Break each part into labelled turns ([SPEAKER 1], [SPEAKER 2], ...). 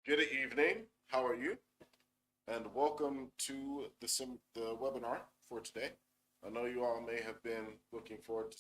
[SPEAKER 1] Good evening. How are you? And welcome to the webinar for today. I know you all may have been looking forward to.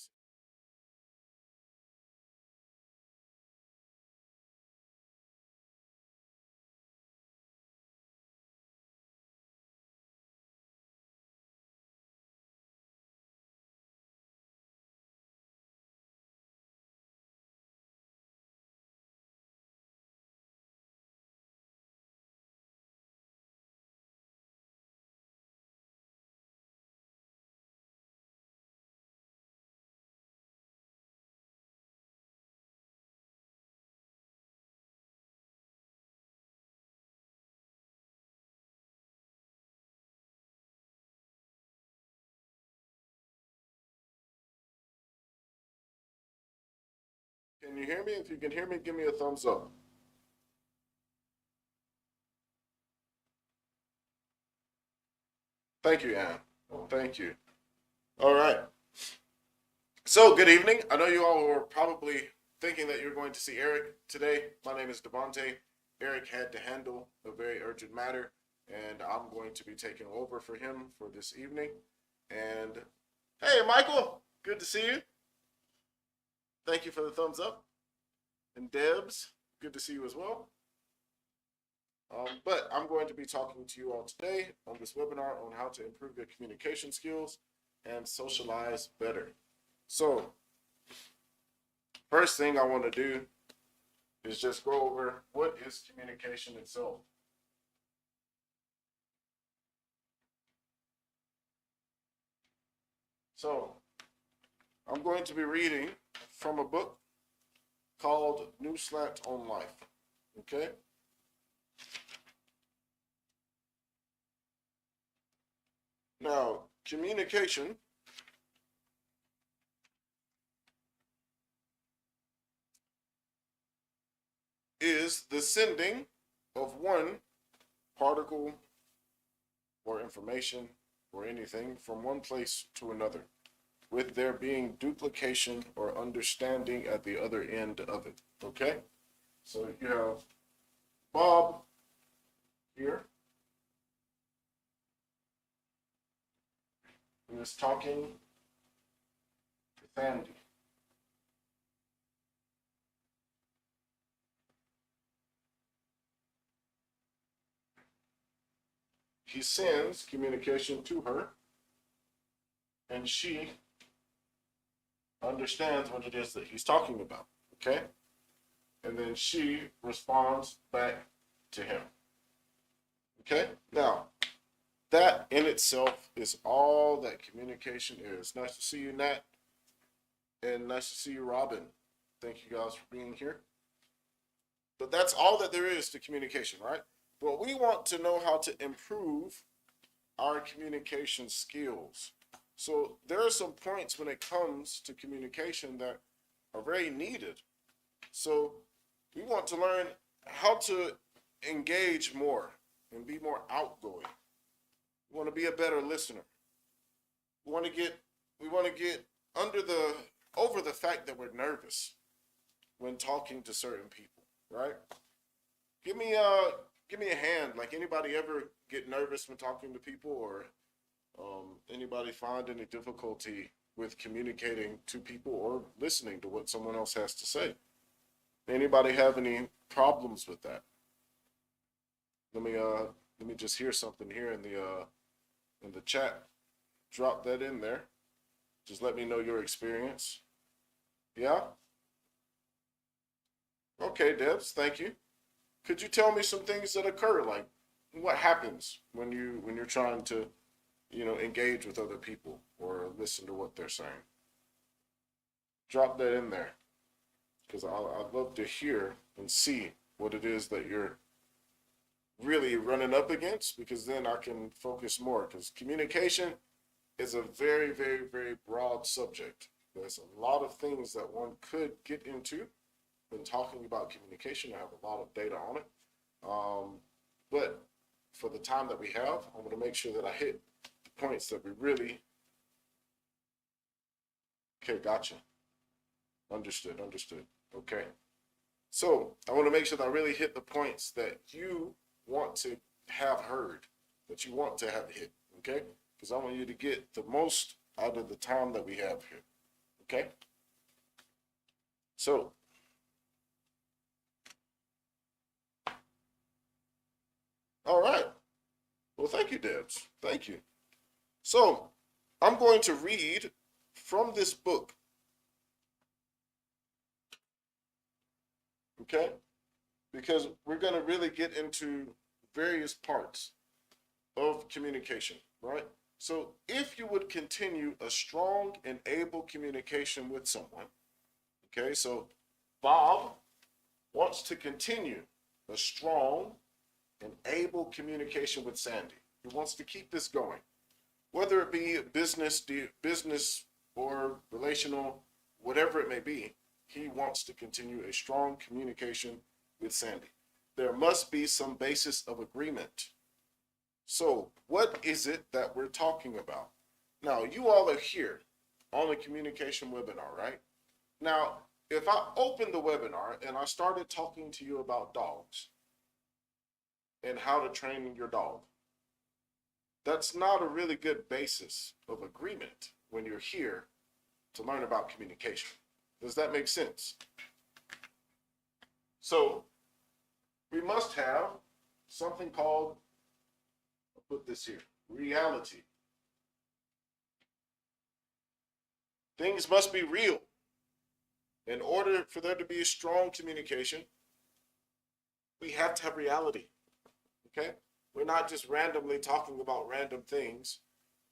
[SPEAKER 1] Can you hear me? If you can hear me, give me a thumbs up. Thank you, Anne. Thank you. All right. So, good evening. I know you all were probably thinking that you're going to see Eric today. My name is Devonte. Eric had to handle a very urgent matter, and I'm going to be taking over for him for this evening. And hey, Michael, good to see you. Thank you for the thumbs up. And Debs, good to see you as well. But I'm going to be talking to you all today on this webinar on how to improve your communication skills and socialize better. So, first thing I want to do is just go over what is communication itself. So, I'm going to be reading from a book called New Slant on Life. Okay? Now, communication is the sending of one particle or information or anything from one place to another, with there being duplication or understanding at the other end of it. Okay? So you have Bob here who is talking to Sandy. He sends communication to her, and she understands what it is that he's talking about. Okay? And then she responds back to him. Okay? Now, that in itself is all that communication is. Nice to see you, Nat. And nice to see you, Robin. Thank you guys for being here. But that's all that there is to communication, right? But we want to know how to improve our communication skills. So there are some points when it comes to communication that are very needed. So we want to learn how to engage more and be more outgoing. We want to be a better listener. We want to get over the fact that we're nervous when talking to certain people, right? Give me a hand. Like, anybody ever get nervous when talking to people, or anybody find any difficulty with communicating to people or listening to what someone else has to say? Anybody have any problems with that? Let me just hear something here in the chat. Drop that in there. Just let me know your experience. Yeah? Okay, Debs, thank you. Could you tell me some things that occur? Like, what happens when you're trying to, engage with other people or listen to what they're saying? Drop that in there, because I'd love to hear and see what it is that you're really running up against, because then I can focus more, because communication is a very, very, very broad subject. There's a lot of things that one could get into when talking about communication. I have a lot of data on it. But for the time that we have, I'm going to make sure that I hit the points that we really. Okay, gotcha. Understood. Okay. So I want to make sure that I really hit the points that you want to have heard, that you want to have hit, okay? Because I want you to get the most out of the time that we have here, okay? So, all right. Well, thank you, Debs. Thank you. So, I'm going to read from this book, okay? Because we're going to really get into various parts of communication, right? So, if you would continue a strong and able communication with someone, okay? So, Bob wants to continue a strong and able communication with Sandy. He wants to keep this going, whether it be business or relational, whatever it may be. He wants to continue a strong communication with Sandy. There must be some basis of agreement. So, what is it that we're talking about? Now, you all are here on the communication webinar, right? Now, if I open the webinar and I started talking to you about dogs and how to train your dog, that's not a really good basis of agreement when you're here to learn about communication. Does that make sense? So we must have something called, I'll put this here, reality. Things must be real. In order for there to be a strong communication, we have to have reality, okay? We're not just randomly talking about random things.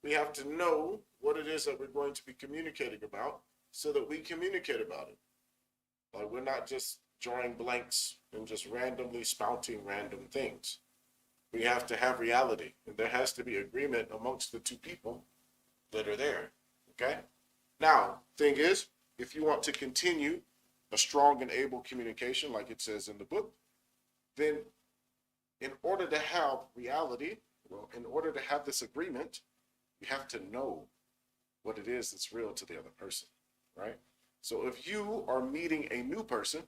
[SPEAKER 1] We have to know what it is that we're going to be communicating about so that we communicate about it. Like, we're not just drawing blanks and just randomly spouting random things. We have to have reality, and there has to be agreement amongst the two people that are there, okay? Now, thing is, if you want to continue a strong and able communication, like it says in the book, then in order to have reality, well, in order to have this agreement, you have to know what it is that's real to the other person, right? So if you are meeting a new person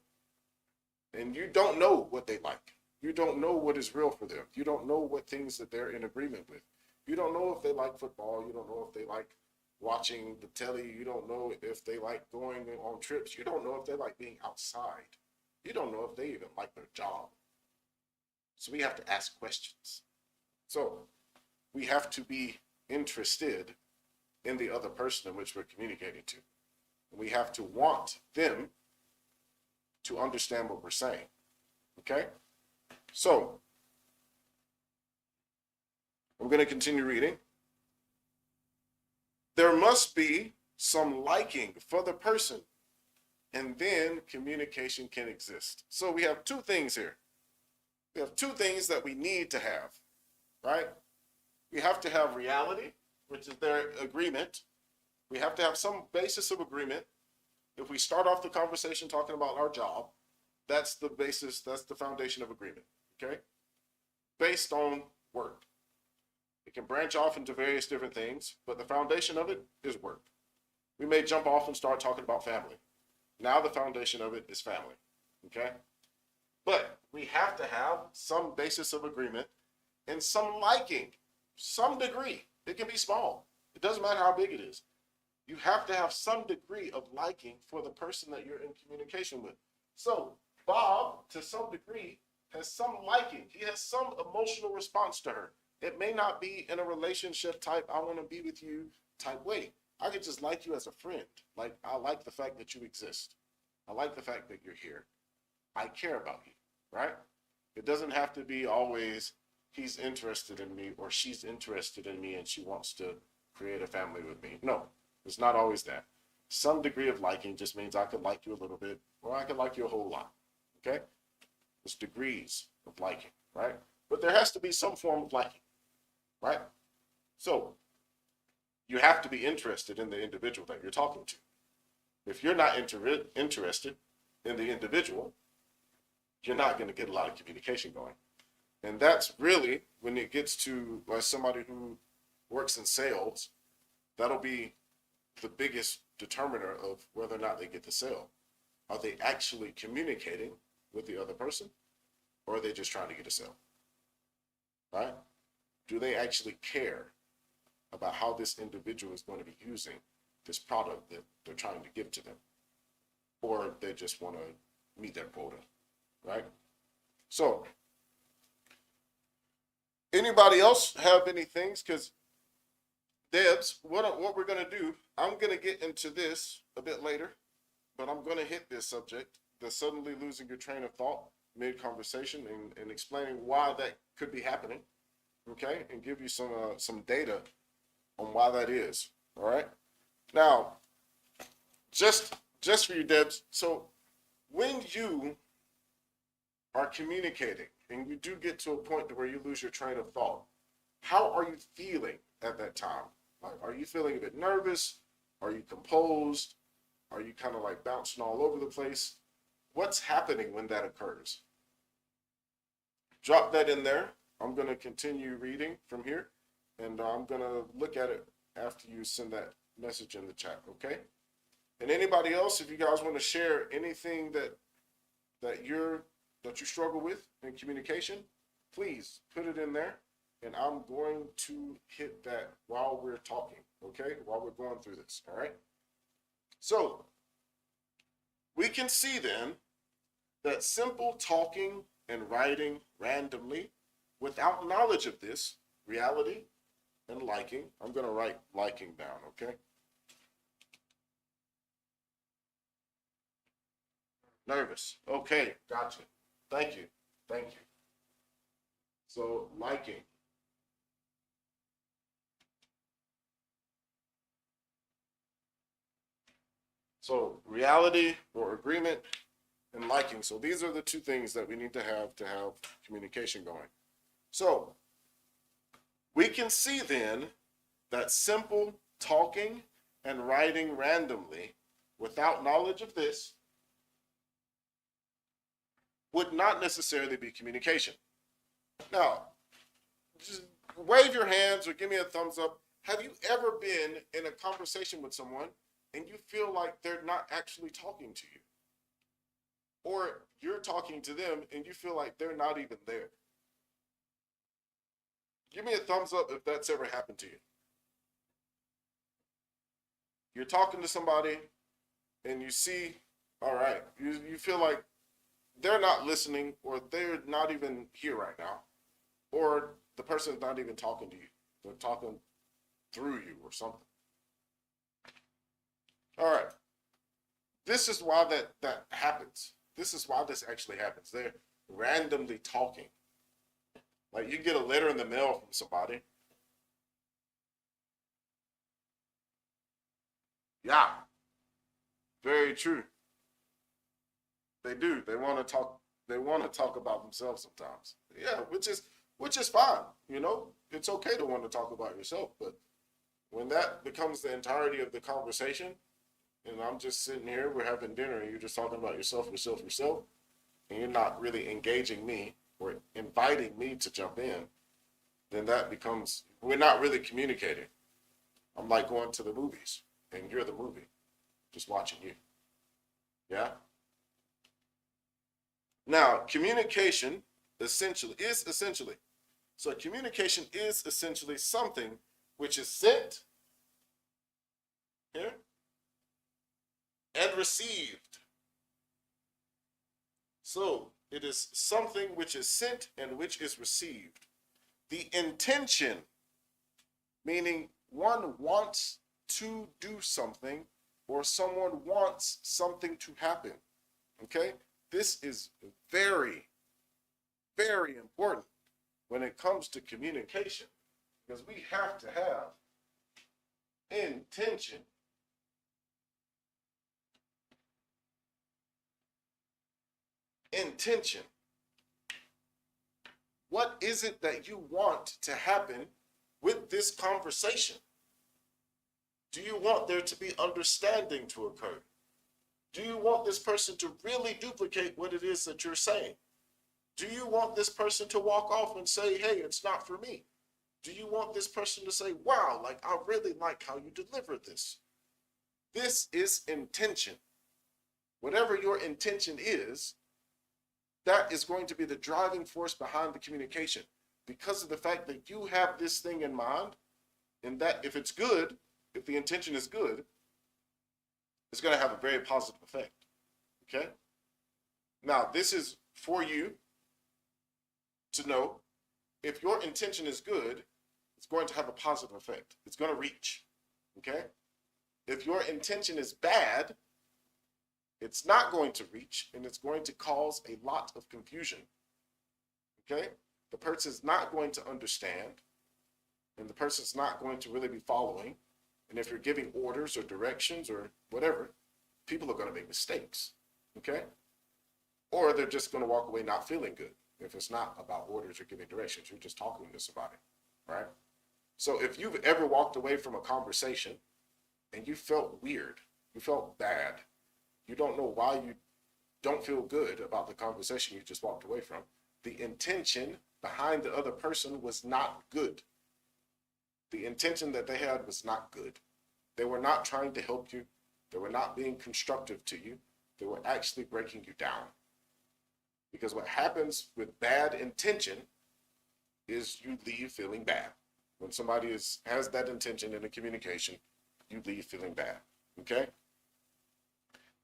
[SPEAKER 1] and you don't know what they like, you don't know what is real for them, you don't know what things that they're in agreement with, you don't know if they like football, you don't know if they like watching the telly, you don't know if they like going on trips, you don't know if they like being outside, you don't know if they even like their job. So we have to ask questions. So we have to be interested in the other person in which we're communicating to. We have to want them to understand what we're saying. Okay? So I'm going to continue reading. There must be some liking for the person, and then communication can exist. So we have two things here. We have two things that we need to have, right? We have to have reality, which is their agreement. We have to have some basis of agreement. If we start off the conversation talking about our job, that's the basis, that's the foundation of agreement, okay? Based on work. It can branch off into various different things, but the foundation of it is work. We may jump off and start talking about family. Now the foundation of it is family, okay? But we have to have some basis of agreement and some liking, some degree. It can be small. It doesn't matter how big it is. You have to have some degree of liking for the person that you're in communication with. So Bob, to some degree, has some liking. He has some emotional response to her. It may not be in a relationship type, I want to be with you type way. I could just like you as a friend. Like, I like the fact that you exist. I like the fact that you're here. I care about you, right? It doesn't have to be always he's interested in me or she's interested in me and she wants to create a family with me. No, it's not always that. Some degree of liking just means I could like you a little bit or I could like you a whole lot, okay? It's degrees of liking, right? But there has to be some form of liking, right? So you have to be interested in the individual that you're talking to. If you're not interested in the individual, you're not going to get a lot of communication going. And that's really when it gets to somebody who works in sales, that'll be the biggest determiner of whether or not they get the sale. Are they actually communicating with the other person, or are they just trying to get a sale? Right? Do they actually care about how this individual is going to be using this product that they're trying to give to them? Or they just want to meet their quota, right? So, anybody else have any things? Because Debs, what we're going to do, I'm going to get into this a bit later, but I'm going to hit this subject, the suddenly losing your train of thought mid-conversation, and explaining why that could be happening, okay? And give you some data on why that is, all right? Now, just for you, Debs, so when you are communicating and you do get to a point where you lose your train of thought, how are you feeling at that time? Like, are you feeling a bit nervous? Are you composed? Are you kind of like bouncing all over the place? What's happening when that occurs? Drop that in there. I'm going to continue reading from here, and I'm going to look at it after you send that message in the chat, okay? And anybody else, if you guys want to share anything that you struggle with in communication, please put it in there, and I'm going to hit that while we're talking, okay? While we're going through this, all right? So, we can see then that simple talking and writing randomly without knowledge of this reality and liking. I'm going to write liking down, okay? Nervous. Okay, gotcha. Thank you. Thank you. So, liking. So, reality or agreement and liking. So, these are the two things that we need to have communication going. So, we can see then that simple talking and writing randomly without knowledge of this would not necessarily be communication. Now, just wave your hands or give me a thumbs up. Have you ever been in a conversation with someone and you feel like they're not actually talking to you? Or you're talking to them and you feel like they're not even there? Give me a thumbs up if that's ever happened to you. You're talking to somebody and you see, all right, you feel like they're not listening, or they're not even here right now, or the person's not even talking to you. They're talking through you or something. All right. This is why that happens. This is why this actually happens. They're randomly talking. Like, you get a letter in the mail from somebody. Yeah. Very true. They do. They want to talk. They want to talk about themselves sometimes. Yeah, which is fine. You know, it's okay to want to talk about yourself. But when that becomes the entirety of the conversation, and I'm just sitting here, we're having dinner, and you're just talking about yourself, and you're not really engaging me or inviting me to jump in, then that becomes, we're not really communicating. I'm like going to the movies, and you're the movie, just watching you. Yeah. Now, communication is essentially something which is sent here and received. So it is something which is sent and which is received. The intention, meaning one wants to do something or someone wants something to happen. Okay? This is very, very important when it comes to communication, because we have to have intention. Intention. What is it that you want to happen with this conversation? Do you want there to be understanding to occur? Do you want this person to really duplicate what it is that you're saying? Do you want this person to walk off and say, hey, it's not for me? Do you want this person to say, wow, like, I really like how you delivered this? This is intention. Whatever your intention is, that is going to be the driving force behind the communication, because of the fact that you have this thing in mind, and that if it's good, if the intention is good, it's going to have a very positive effect. Okay? Now, this is for you to know, if your intention is good, it's going to have a positive effect. It's going to reach. Okay? If your intention is bad, it's not going to reach, and it's going to cause a lot of confusion. Okay? The person's not going to understand, and the person's not going to really be following. And if you're giving orders or directions or whatever, people are going to make mistakes. Okay? Or they're just going to walk away not feeling good. If it's not about orders or giving directions, you're just talking to somebody, right? So if you've ever walked away from a conversation and you felt weird, you felt bad, you don't know why you don't feel good about the conversation you just walked away from, the intention behind the other person was not good. The intention that they had was not good. They were not trying to help you. They were not being constructive to you. They were actually breaking you down. Because what happens with bad intention is you leave feeling bad. When somebody has that intention in a communication, you leave feeling bad. Okay?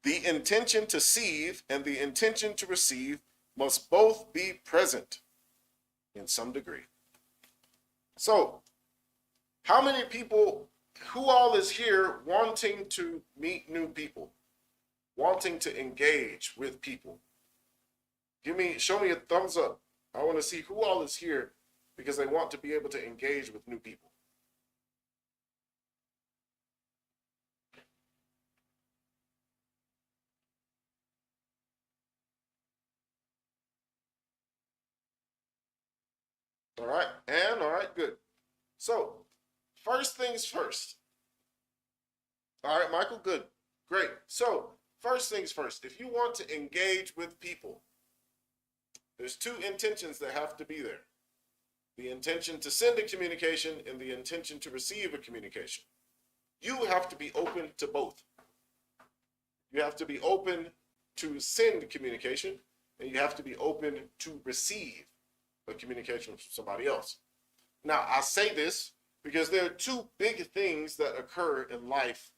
[SPEAKER 1] The intention to receive and the intention to receive must both be present in some degree. So, how many people, who all is here wanting to meet new people, wanting to engage with people? Show me a thumbs up. I want to see who all is here because they want to be able to engage with new people. All right, good. So, first things first. All right, Michael, good, great. So, first things first, if you want to engage with people, there's two intentions that have to be there. The intention to send a communication and the intention to receive a communication. You have to be open to both. You have to be open to send communication, and you have to be open to receive a communication from somebody else. Now, I say this because there are two big things that occur in life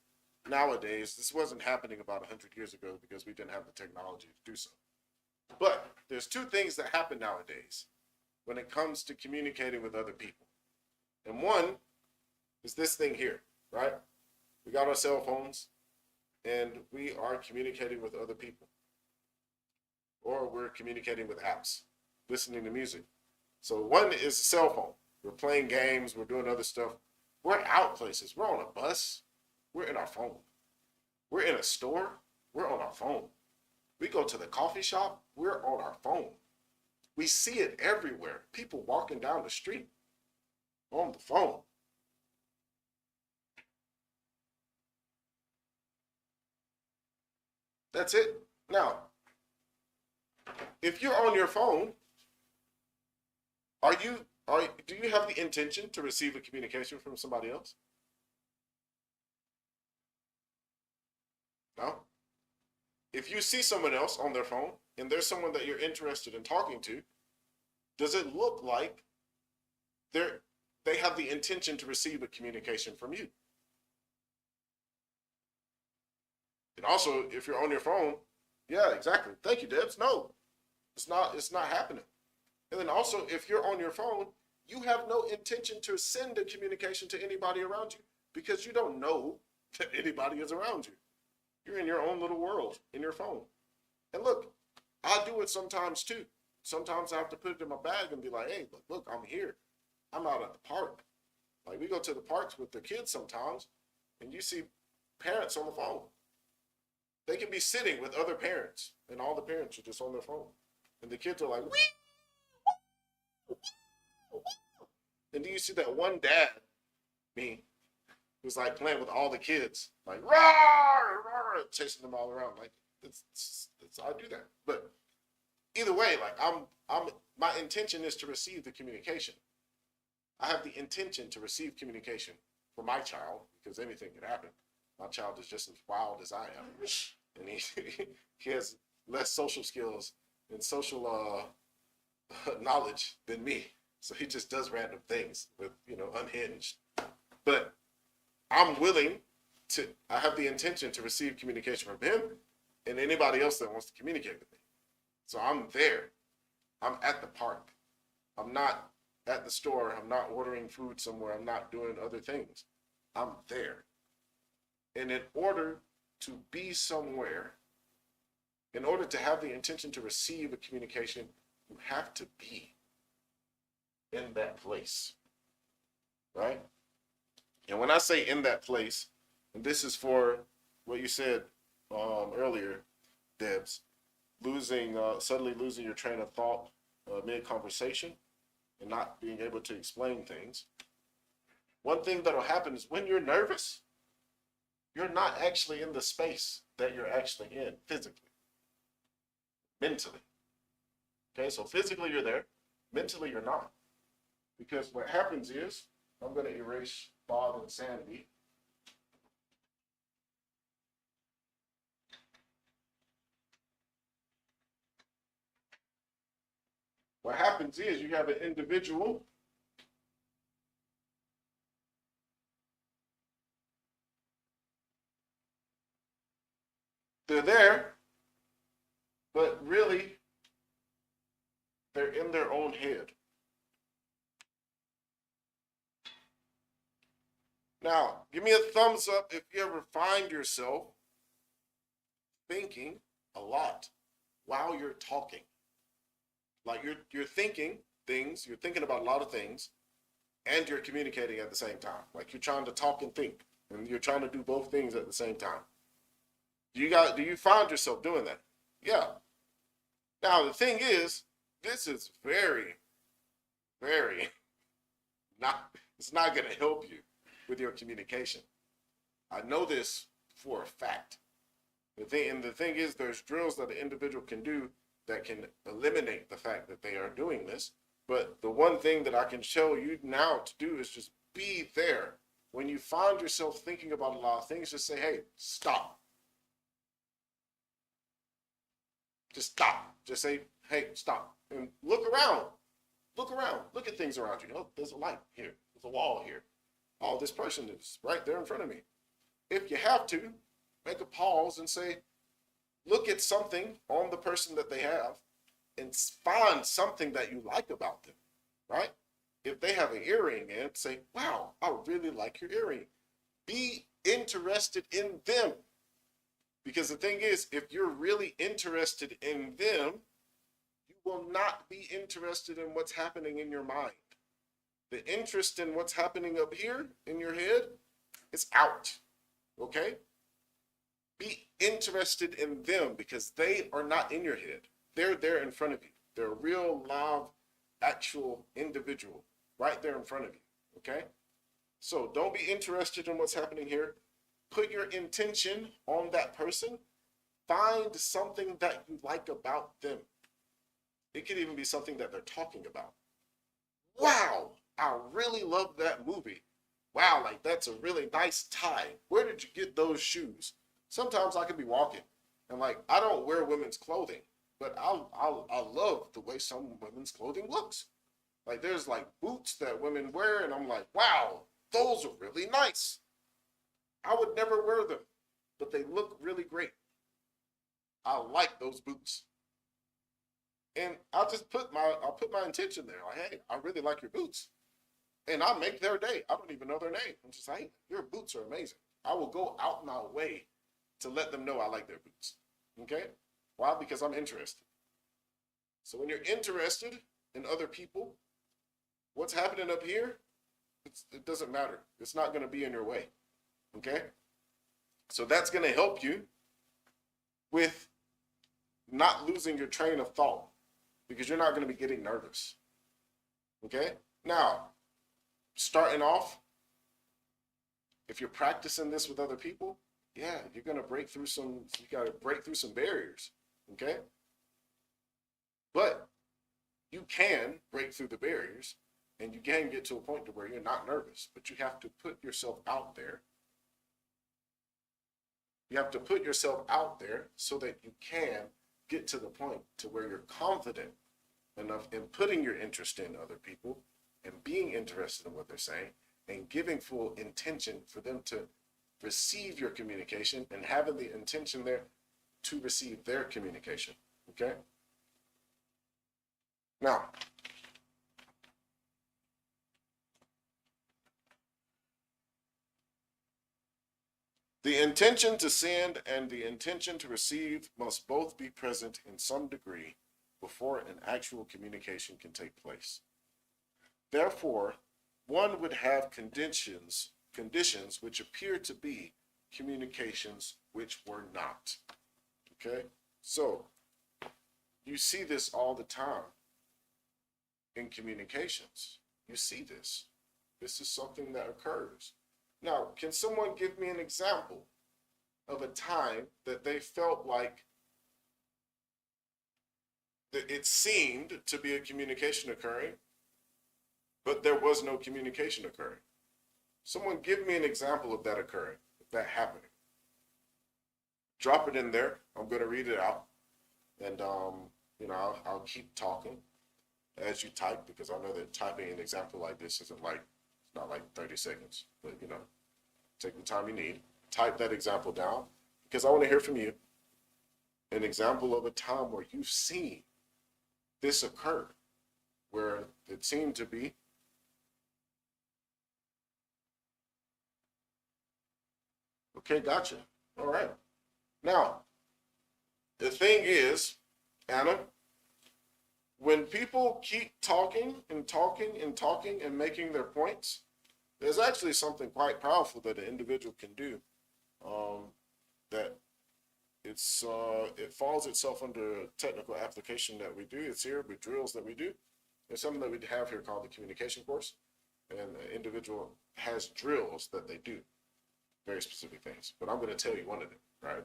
[SPEAKER 1] nowadays. This wasn't happening about 100 years ago because we didn't have the technology to do so. But there's two things that happen nowadays when it comes to communicating with other people. And one is this thing here, right? We got our cell phones and we are communicating with other people. Or we're communicating with apps, listening to music. So one is a cell phone. We're playing games, we're doing other stuff. We're out places. We're on a bus, we're in our phone. We're in a store, we're on our phone. We go to the coffee shop, we're on our phone. We see it everywhere. People walking down the street on the phone. That's it. Now, if you're on your phone, do you have the intention to receive a communication from somebody else? No? If you see someone else on their phone and there's someone that you're interested in talking to, does it look like they have the intention to receive a communication from you? And also, if you're on your phone, yeah, exactly. Thank you, Debs. No, it's not happening. And then also, if you're on your phone, you have no intention to send a communication to anybody around you because you don't know that anybody is around you. You're in your own little world in your phone. And look, I do it sometimes too. Sometimes I have to put it in my bag and be like, hey, look, I'm here. I'm out at the park. Like, we go to the parks with the kids sometimes, and you see parents on the phone. They can be sitting with other parents, and all the parents are just on their phone. And the kids are like, wee! And do you see that one dad, me, who's like playing with all the kids, like, roar, roar, chasing them all around. Like, it's I do that. But either way, like, my intention is to receive the communication. I have the intention to receive communication for my child, because anything could happen. My child is just as wild as I am. And he has less social skills in social knowledge than me. So he just does random things with, unhinged. But I'm willing to, I have the intention to receive communication from him and anybody else that wants to communicate with me. So I'm there. I'm at the park. I'm not at the store. I'm not ordering food somewhere. I'm not doing other things. I'm there. And in order to be somewhere, in order to have the intention to receive a communication, you have to be in that place, right? And when I say in that place, and this is for what you said earlier, Debs, suddenly losing your train of thought mid-conversation and not being able to explain things. One thing that'll happen is when you're nervous, you're not actually in the space that you're actually in physically, mentally. Okay, so physically you're there, mentally you're not. Because what happens is, I'm going to erase Bob and Sandy. What happens is you have an individual they're there, but really they're in their own head. Now, give me a thumbs up if you ever find yourself thinking a lot while you're talking. Like you're thinking things, you're thinking about a lot of things, and you're communicating at the same time. Like you're trying to talk and think, and you're trying to do both things at the same time. Do you find yourself doing that? Yeah. Now the thing is, this is very, very it's not going to help you with your communication. I know this for a fact. The thing is, there's drills that the individual can do that can eliminate the fact that they are doing this. But the one thing that I can show you now to do is just be there. When you find yourself thinking about a lot of things, just say, hey, stop. Just stop. Just say, hey, stop. And look around. Look around. Look at things around you. Oh, there's a light here. There's a wall here. Oh, this person is right there in front of me. If you have to, make a pause and say, look at something on the person that they have and find something that you like about them, right? If they have an earring in, say, wow, I really like your earring. Be interested in them. Because the thing is, if you're really interested in them, you will not be interested in what's happening in your mind. The interest in what's happening up here in your head is out, okay? Be interested in them because they are not in your head. They're there in front of you. They're a real, live, actual individual right there in front of you, okay? So don't be interested in what's happening here. Put your intention on that person. Find something that you like about them. It could even be something that they're talking about. Wow, I really love that movie. Wow, like that's a really nice tie. Where did you get those shoes? Sometimes I could be walking and like, I don't wear women's clothing, but I love the way some women's clothing looks. Like there's like boots that women wear and I'm like, wow, those are really nice. I would never wear them, but they look really great. I like those boots. And I'll put my intention there. Like, hey, I really like your boots. And I make their day. I don't even know their name. I'm just saying, your boots are amazing. I will go out my way to let them know I like their boots. Okay? Why? Because I'm interested. So when you're interested in other people, what's happening up here, it doesn't matter. It's not going to be in your way. Okay? So that's going to help you with not losing your train of thought because you're not going to be getting nervous. Okay? Now, starting off, if you're practicing this with other people, yeah, you're going to you got to break through some barriers. Okay? But you can break through the barriers and you can get to a point to where you're not nervous, but you have to put yourself out there. You have to put yourself out there so that you can get to the point to where you're confident enough in putting your interest in other people and being interested in what they're saying and giving full intention for them to receive your communication and having the intention there to receive their communication. Okay? Now, the intention to send and the intention to receive must both be present in some degree before an actual communication can take place. Therefore, one would have conditions which appear to be communications which were not. Okay? So, you see this all the time in communications. You see this. This is something that occurs. Now, can someone give me an example of a time that they felt like that it seemed to be a communication occurring, but there was no communication occurring? Someone give me an example of that occurring, of that happening. Drop it in there. I'm going to read it out. And, I'll keep talking as you type, because I know that typing an example like this isn't like, it's not like 30 seconds, but, take the time you need. Type that example down, because I want to hear from you. An example of a time where you've seen this occur, where it seemed to be okay. Gotcha. All right. Now, the thing is, Anna, when people keep talking and talking and talking and making their points, there's actually something quite powerful that an individual can do. That it falls itself under a technical application that we do. It's here with drills that we do. There's something that we have here called the communication course, and the individual has drills that they do, very specific things. But I'm going to tell you one of them, right?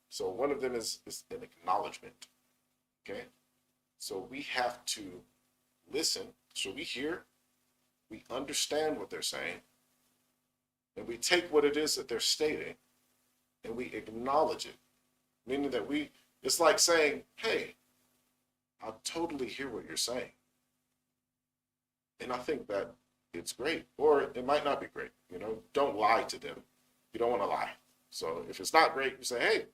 [SPEAKER 1] So one of them is an acknowledgement. Okay, so we have to listen. So we hear, we understand what they're saying, and we take what it is that they're stating, and we acknowledge it. Meaning that it's like saying, hey, I totally hear what you're saying. And I think that it's great, or it might not be great. Don't lie to them. You don't want to lie. So if it's not great, you say, hey,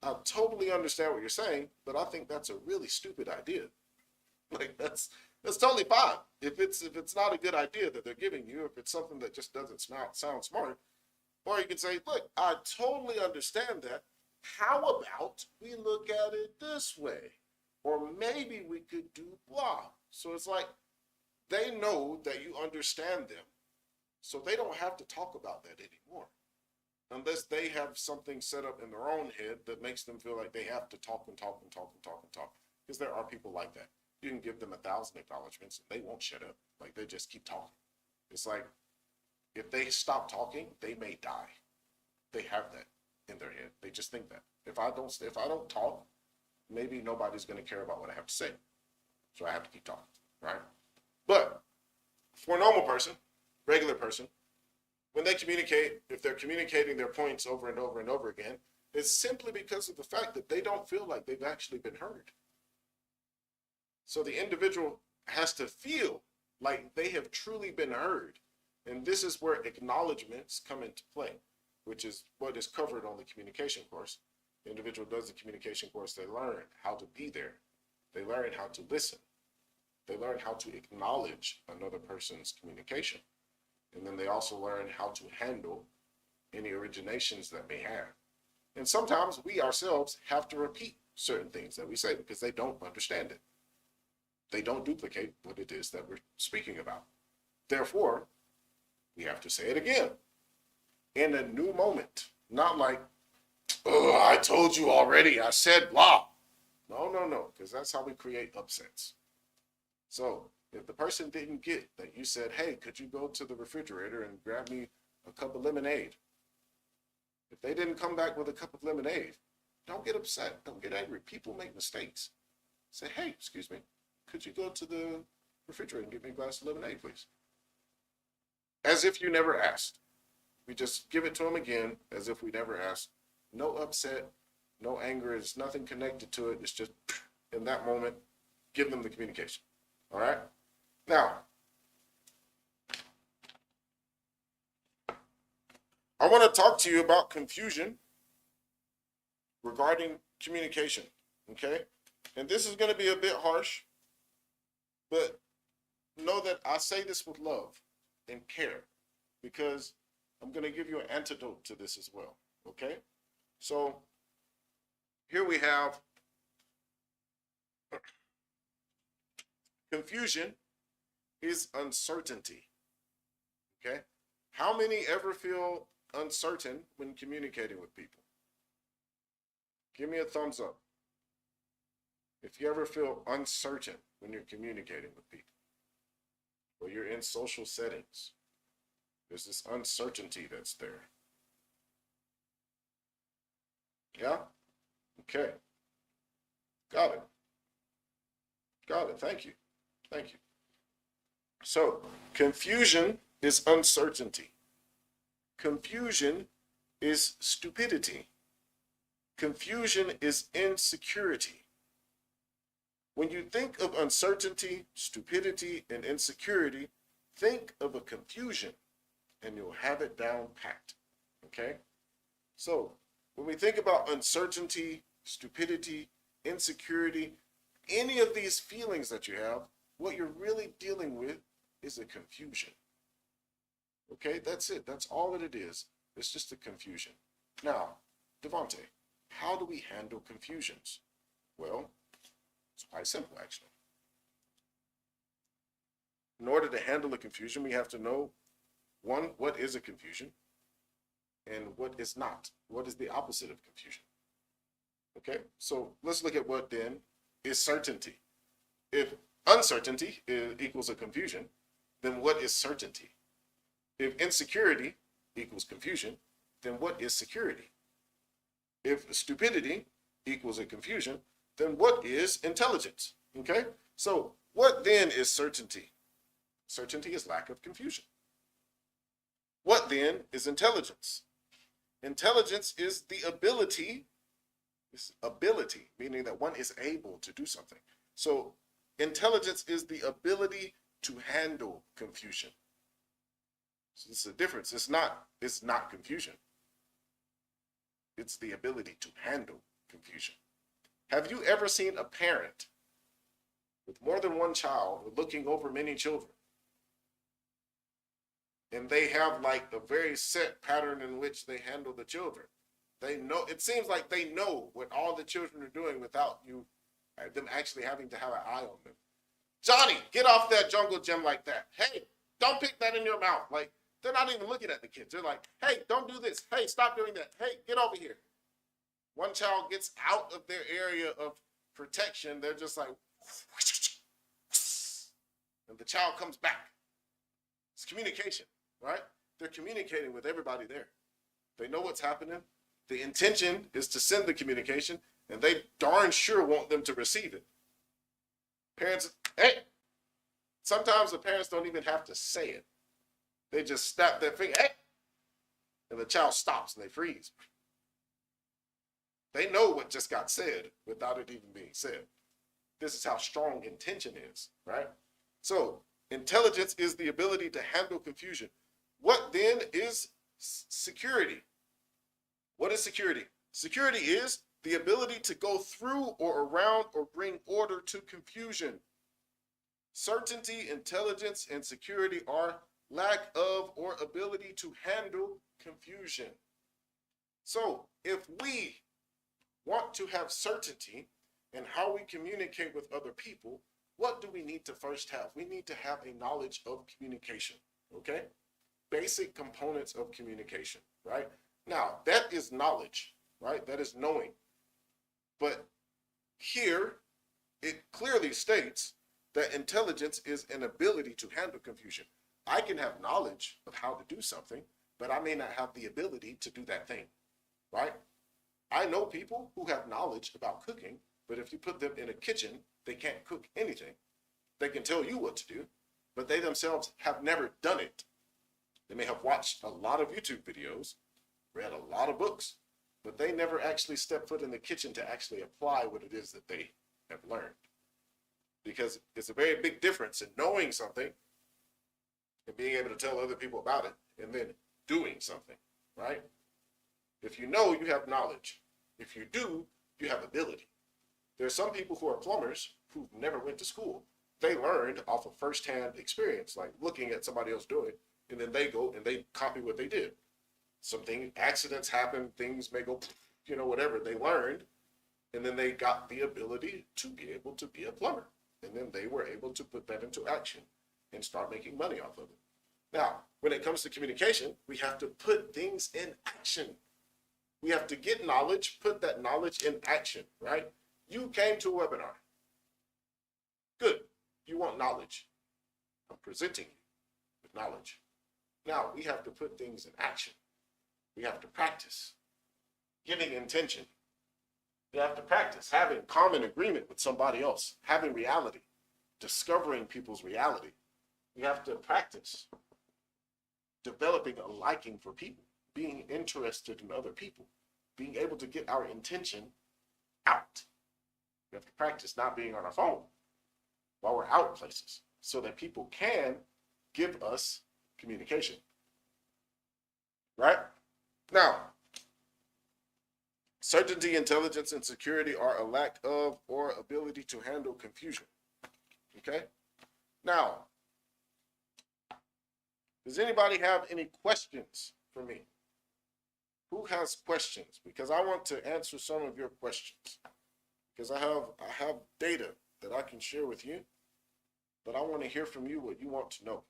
[SPEAKER 1] I totally understand what you're saying, but I think that's a really stupid idea. Like that's totally fine. If it's not a good idea that they're giving you, if it's something that just doesn't sound smart, or you can say, look, I totally understand that. How about we look at it this way? Or maybe we could do blah. So it's like they know that you understand them, so they don't have to talk about that anymore. Unless they have something set up in their own head that makes them feel like they have to talk and talk and talk and talk and talk. Because there are people like that. You can give them 1,000 acknowledgments and they won't shut up. Like they just keep talking. It's like if they stop talking, they may die. They have that in their head. They just think that if I don't talk, maybe nobody's going to care about what I have to say. So I have to keep talking, right? But for a normal person, regular person, when they communicate, if they're communicating their points over and over and over again, it's simply because of the fact that they don't feel like they've actually been heard. So the individual has to feel like they have truly been heard. And this is where acknowledgments come into play, which is what is covered on the communication course. The individual does the communication course, they learn how to be there. They learn how to listen. They learn how to acknowledge another person's communication. And then they also learn how to handle any originations that may have. And sometimes we ourselves have to repeat certain things that we say because they don't understand it. They don't duplicate what it is that we're speaking about. Therefore, we have to say it again in a new moment. Not like, oh, I told you already, I said blah. No, because that's how we create upsets. So if the person didn't get that you said, hey, could you go to the refrigerator and grab me a cup of lemonade? If they didn't come back with a cup of lemonade, don't get upset. Don't get angry. People make mistakes. Say, hey, excuse me, could you go to the refrigerator and get me a glass of lemonade, please? As if you never asked. We just give it to them again as if we never asked. No upset, No anger. There's nothing connected to it. It's just in that moment, give them the communication. All right? Now, I want to talk to you about confusion regarding communication, okay? And this is going to be a bit harsh, but know that I say this with love and care, because I'm going to give you an antidote to this as well, okay? So here we have confusion is uncertainty, okay? How many ever feel uncertain when communicating with people? Give me a thumbs up if you ever feel uncertain when you're communicating with people, or you're in social settings. There's this uncertainty that's there. Yeah? Okay. Got it. Got it. Thank you. Thank you. So, confusion is uncertainty. Confusion is stupidity. Confusion is insecurity. When you think of uncertainty, stupidity, and insecurity, think of a confusion, and you'll have it down packed. Okay? So, when we think about uncertainty, stupidity, insecurity, any of these feelings that you have, what you're really dealing with is a confusion. Okay? That's it. That's all that it is. It's just a confusion. Now, Devontae, how do we handle confusions? Well, it's quite simple, actually. In order to handle a confusion, we have to know, one, what is a confusion, and what is not. What is the opposite of confusion? Okay, so let's look at what then is certainty. If uncertainty equals a confusion, then what is certainty? If insecurity equals confusion, then what is security? If stupidity equals a confusion, then what is intelligence? Okay, so what then is certainty? Certainty is lack of confusion. What then is intelligence? Intelligence is the ability, meaning that one is able to do something. So intelligence is the ability to handle confusion. So this is a difference. It's not confusion. It's the ability to handle confusion. Have you ever seen a parent with more than one child looking over many children? And they have like a very set pattern in which they handle the children. They know, it seems like they know what all the children are doing without them actually having to have an eye on them. Johnny, get off that jungle gym like that. Hey, don't pick that in your mouth. Like, they're not even looking at the kids. They're like, hey, don't do this. Hey, stop doing that. Hey, get over here. One child gets out of their area of protection. They're just like, and the child comes back. It's communication, right? They're communicating with everybody there. They know what's happening. The intention is to send the communication, and they darn sure want them to receive it. Parents, hey, sometimes the parents don't even have to say it. They just snap their finger, hey, and the child stops and they freeze. They know what just got said without it even being said. This is how strong intention is, right? So intelligence is the ability to handle confusion. What then is security? What is security? Security is the ability to go through or around or bring order to confusion. Certainty, intelligence, and security are lack of or ability to handle confusion. So if we want to have certainty in how we communicate with other people, what do we need to first have? We need to have a knowledge of communication, okay? Basic components of communication, right? Now, that is knowledge, right? That is knowing. But here, it clearly states that intelligence is an ability to handle confusion. I can have knowledge of how to do something, but I may not have the ability to do that thing, right? I know people who have knowledge about cooking, but if you put them in a kitchen, they can't cook anything. They can tell you what to do, but they themselves have never done it. They may have watched a lot of YouTube videos, read a lot of books, but they never actually step foot in the kitchen to actually apply what it is that they have learned. Because it's a very big difference in knowing something and being able to tell other people about it and then doing something, right? If you know, you have knowledge. If you do, you have ability. There are some people who are plumbers who never went to school. They learned off of firsthand experience, like looking at somebody else doing it, and then they go and they copy what they did. Something, accidents happen, things may go, whatever. They learned, and then they got the ability to be able to be a plumber. And then they were able to put that into action and start making money off of it. Now, when it comes to communication, we have to put things in action. We have to get knowledge, put that knowledge in action, right? You came to a webinar. Good. You want knowledge. I'm presenting you with knowledge. Now, we have to put things in action. We have to practice giving intention. You have to practice having common agreement with somebody else, having reality, discovering people's reality. You have to practice developing a liking for people, being interested in other people, being able to get our intention out. We have to practice not being on our phone while we're out places so that people can give us communication. Right? Now, certainty, intelligence, and security are a lack of or ability to handle confusion. Okay? Now, does anybody have any questions for me? Who has questions? Because I want to answer some of your questions. Because I have data that I can share with you, but I want to hear from you what you want to know.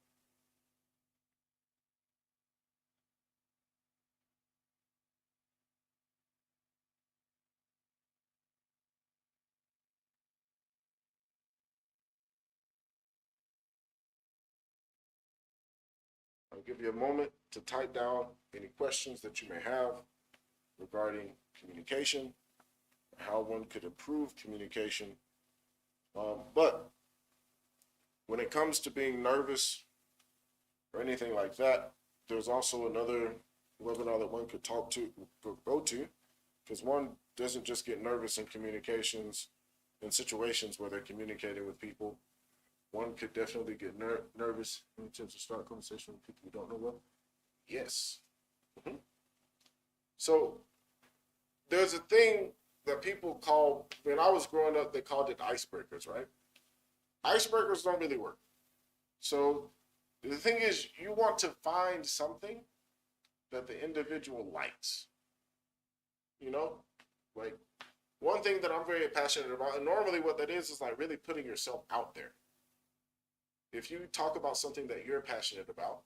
[SPEAKER 1] I'll give you a moment to type down any questions that you may have regarding communication, how one could improve communication. But when it comes to being nervous or anything like that, there's also another webinar that one could go to, because one doesn't just get nervous in communications in situations where they're communicating with people. One could definitely get nervous in terms of start conversation with people you don't know well. Yes. So there's a thing that people call, when I was growing up, they called it icebreakers, right? Icebreakers don't really work. So the thing is, you want to find something that the individual likes. Like one thing that I'm very passionate about, and normally what that is like really putting yourself out there. If you talk about something that you're passionate about,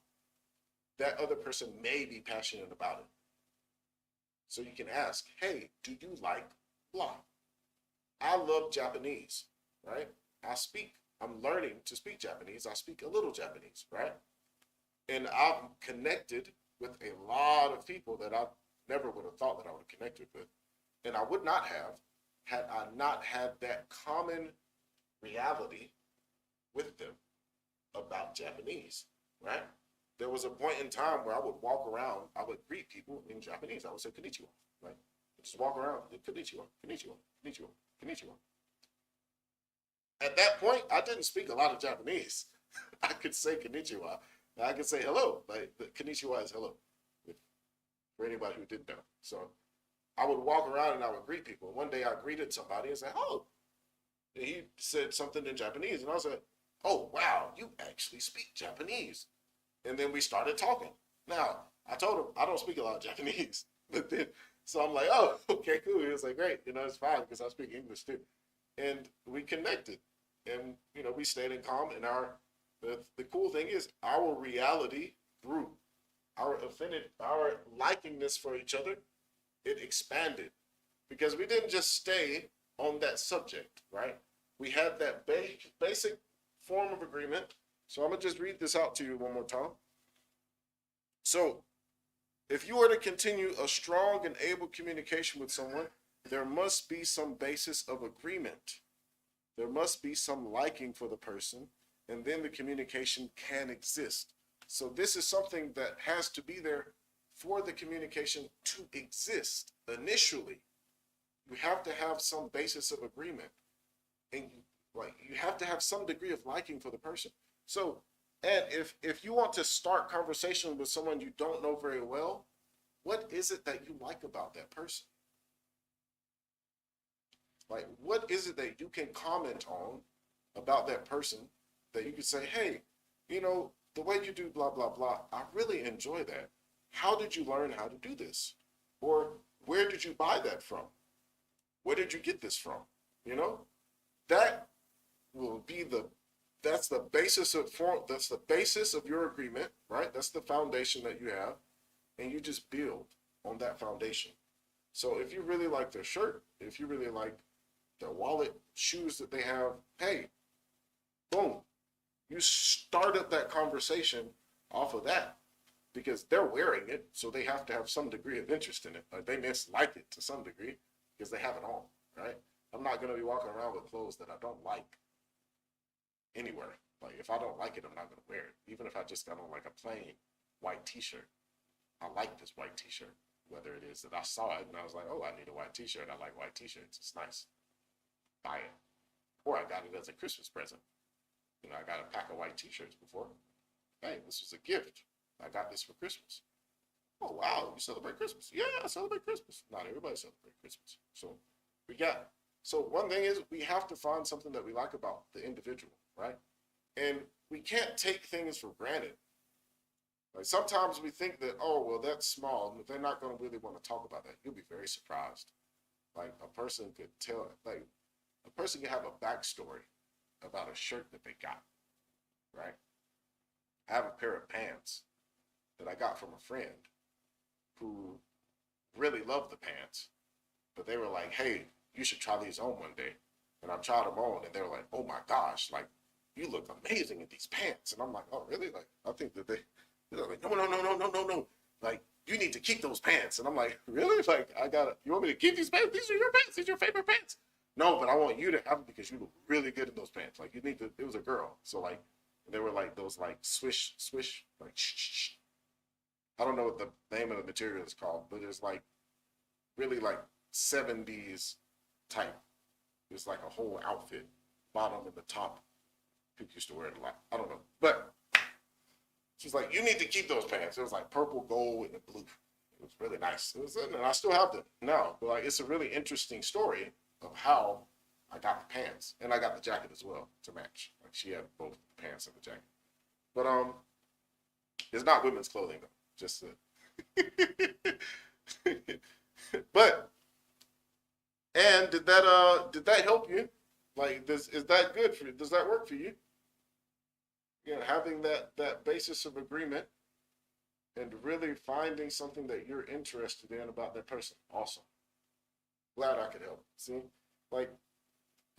[SPEAKER 1] that other person may be passionate about it. So you can ask, hey, do you like blah? I love Japanese, right? I'm learning to speak Japanese. I speak a little Japanese, right? And I'm connected with a lot of people that I never would have thought that I would have connected with. And I would not have had I not had that common reality with them about Japanese, right? There was a point in time where I would walk around, I would greet people in Japanese. I would say konnichiwa, right? Just walk around, konnichiwa, konnichiwa, konnichiwa, konnichiwa. At that point, I didn't speak a lot of Japanese. I could say konnichiwa. I could say hello. Like konnichiwa is hello, for anybody who didn't know. So I would walk around and I would greet people. One day I greeted somebody and said, "Oh," and he said something in Japanese, and I was like, "Oh wow, you actually speak Japanese." And then we started talking. Now I told him I don't speak a lot of Japanese, but then so I'm like, "Oh, okay, cool." He was like, "Great, it's fine because I speak English too," and we connected, and we stayed in calm. And the cool thing is our reality grew, our likingness for each other, it expanded, because we didn't just stay on that subject, right? We had that basic form of agreement. So I'm going to just read this out to you one more time. So if you were to continue a strong and able communication with someone, there must be some basis of agreement. There must be some liking for the person, and then the communication can exist. So this is something that has to be there for the communication to exist initially, you have to have some basis of agreement, and like you have to have some degree of liking for the person. So, and if you want to start conversation with someone you don't know very well, what is it that you like about that person? Like, what is it that you can comment on about that person that you could say, hey, you know, the way you do blah, blah, blah, I really enjoy that. How did you learn how to do this? Or where did you buy that from? Where did you get this from? You know, that will be that's the basis of your agreement, right? That's the foundation that you have, and you just build on that foundation. So if you really like their shirt, if you really like their wallet, shoes that they have, hey, boom, you started that conversation off of that because they're wearing it, so they have to have some degree of interest in it. Like they must like it to some degree because they have it on, right? I'm not going to be walking around with clothes that I don't like anywhere. Like if I don't like it, I'm not going to wear it. Even if I just got on like a plain white t-shirt. I like this white t-shirt, whether it is that I saw it and I was like, oh, I need a white t-shirt. I like white t-shirts. It's nice. Buy it. Or I got it as a Christmas present. You know, I got a pack of white t-shirts before. Hey, this was a gift. I got this for Christmas. Oh, wow, you celebrate Christmas? Yeah, I celebrate Christmas. Not everybody celebrates Christmas. So one thing is we have to find something that we like about the individual, right? And we can't take things for granted. Like sometimes we think that, oh, well, that's small. They're not going to really want to talk about that. You'll be very surprised. Like a person could tell, like a person can have a backstory about a shirt that they got, right? I have a pair of pants that I got from a friend who really loved the pants, but they were like, hey, you should try these on one day. And I tried them on and they were like, oh my gosh, like you look amazing in these pants. And I'm like, oh really? Like I think that they're like, no. Like you need to keep those pants. And I'm like, really? Like you want me to keep these pants? These are your pants. These are your favorite pants. No, but I want you to have them because you look really good in those pants. Like you need to, it was a girl. So like, they were like those like swish, like shh. I don't know what the name of the material is called, but it's like really like 70s type. It's like a whole outfit, bottom and the top. People used to wear it a lot. I don't know. But she's like, you need to keep those pants. It was like purple, gold, and blue. It was really nice. It was, and I still have them now. But like, it's a really interesting story of how I got the pants. And I got the jacket as well to match. Like she had both the pants and the jacket. But it's not women's clothing though. Just but and did that help you? Like is that good for you? Does that work for you? You know, having that basis of agreement and really finding something that you're interested in about that person. Awesome. Glad I could help. See? Like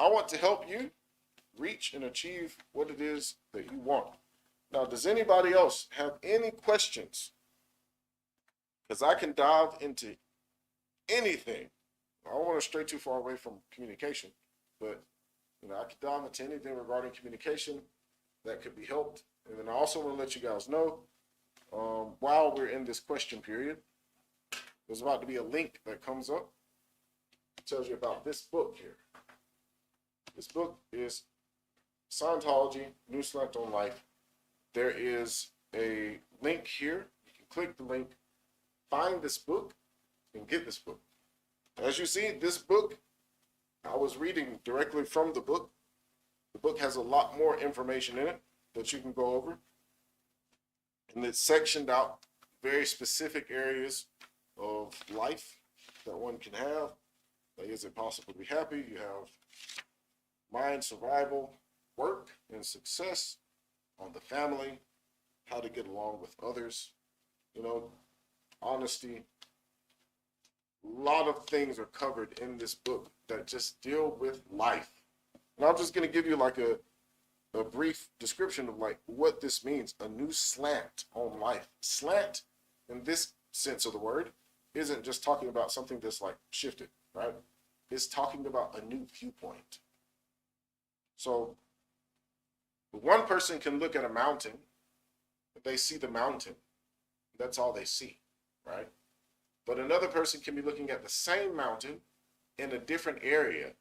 [SPEAKER 1] I want to help you reach and achieve what it is that you want. Now, does anybody else have any questions? Because I can dive into anything. I don't want to stray too far away from communication, but you know, I can dive into anything regarding communication that could be helped. And then I also want to let you guys know, while we're in this question period, there's about to be a link that comes up. It tells you about this book here. This book is Scientology, New Slant on Life. There is a link here. You can click the link, find this book, and get this book. As you see, this book, I was reading directly from the book. The book has a lot more information in it that you can go over. And it's sectioned out very specific areas of life that one can have. Like, is it possible to be happy? You have mind, survival, work, and success, on the family, how to get along with others, you know, honesty. A lot of things are covered in this book that just deal with life. And I'm just going to give you like a brief description of like what this means, a new slant on life. Slant, in this sense of the word, isn't just talking about something that's like shifted, right? It's talking about a new viewpoint. So one person can look at a mountain, but they see the mountain. That's all they see. right? But another person can be looking at the same mountain in a different area,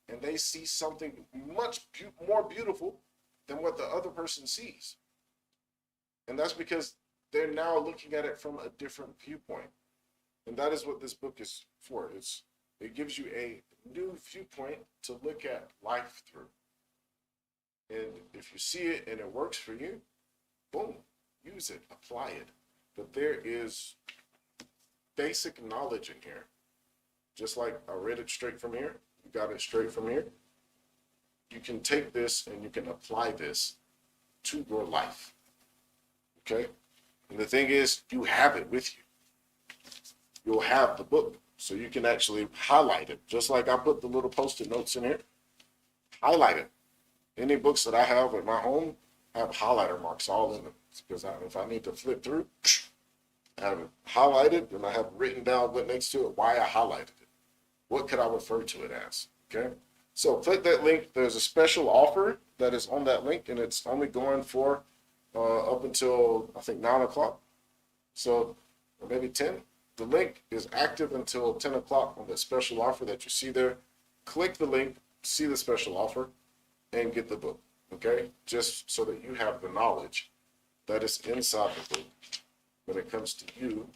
[SPEAKER 1] and they see something much more beautiful than what the other person sees. And that's because they're now looking at it from a different viewpoint. And that is what this book is for. It gives you a new viewpoint to look at life through. And if you see it and it works for you, boom, use it, apply it. But there is basic knowledge in here. Just like I read it straight from here, you got it straight from here. You can take this and you can apply this to your life. Okay? And the thing is, you have it with you. You'll have the book, so you can actually highlight it. Just like I put the little post-it notes in here, highlight it. Any books that I have at my home have highlighter marks all in them. Because if I need to flip through, I have it highlighted, and I have written down what next to it, why I highlighted it. What could I refer to it as? Okay? So click that link. There's a special offer that is on that link, and it's only going for up until, I think, 9 o'clock. So, or maybe 10. The link is active until 10 o'clock on that special offer that you see there. Click the link, see the special offer, and get the book. Okay? Just so that you have the knowledge that is inside the book when it comes to you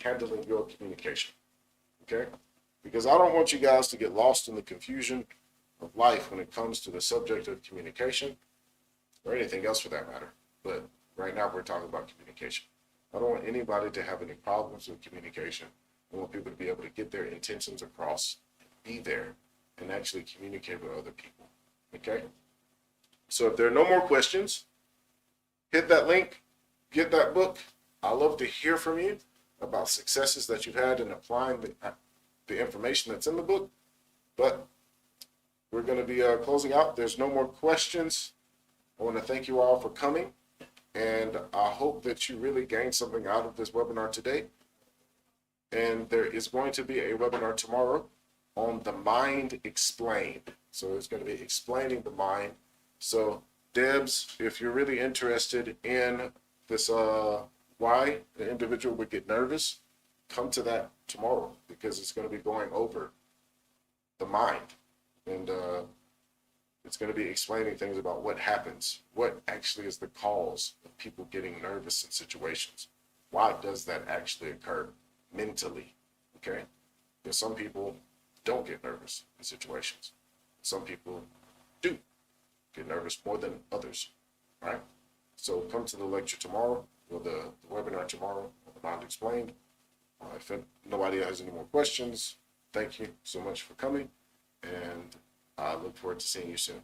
[SPEAKER 1] handling your communication. Okay? Because I don't want you guys to get lost in the confusion of life when it comes to the subject of communication, or anything else for that matter. But right now we're talking about communication. I don't want anybody to have any problems with communication. I want people to be able to get their intentions across, be there, and actually communicate with other people. Okay? So if there are no more questions, hit that link, get that book. I love to hear from you about successes that you've had in applying the information that's in the book. But we're going to be closing out. There's no more questions. I want to thank you all for coming, and I hope that you really gained something out of this webinar today. And there is going to be a webinar tomorrow on the mind explained. So it's going to be explaining the mind. So Debs, if you're really interested in this, why the individual would get nervous, come to that tomorrow, because it's going to be going over the mind. And it's going to be explaining things about what happens, what actually is the cause of people getting nervous in situations. Why does that actually occur mentally? Okay? Because some people don't get nervous in situations. Some people do get nervous more than others, right? So come to the lecture tomorrow, or the webinar tomorrow, on the Mind Explained. If nobody has any more questions, thank you so much for coming, and I look forward to seeing you soon.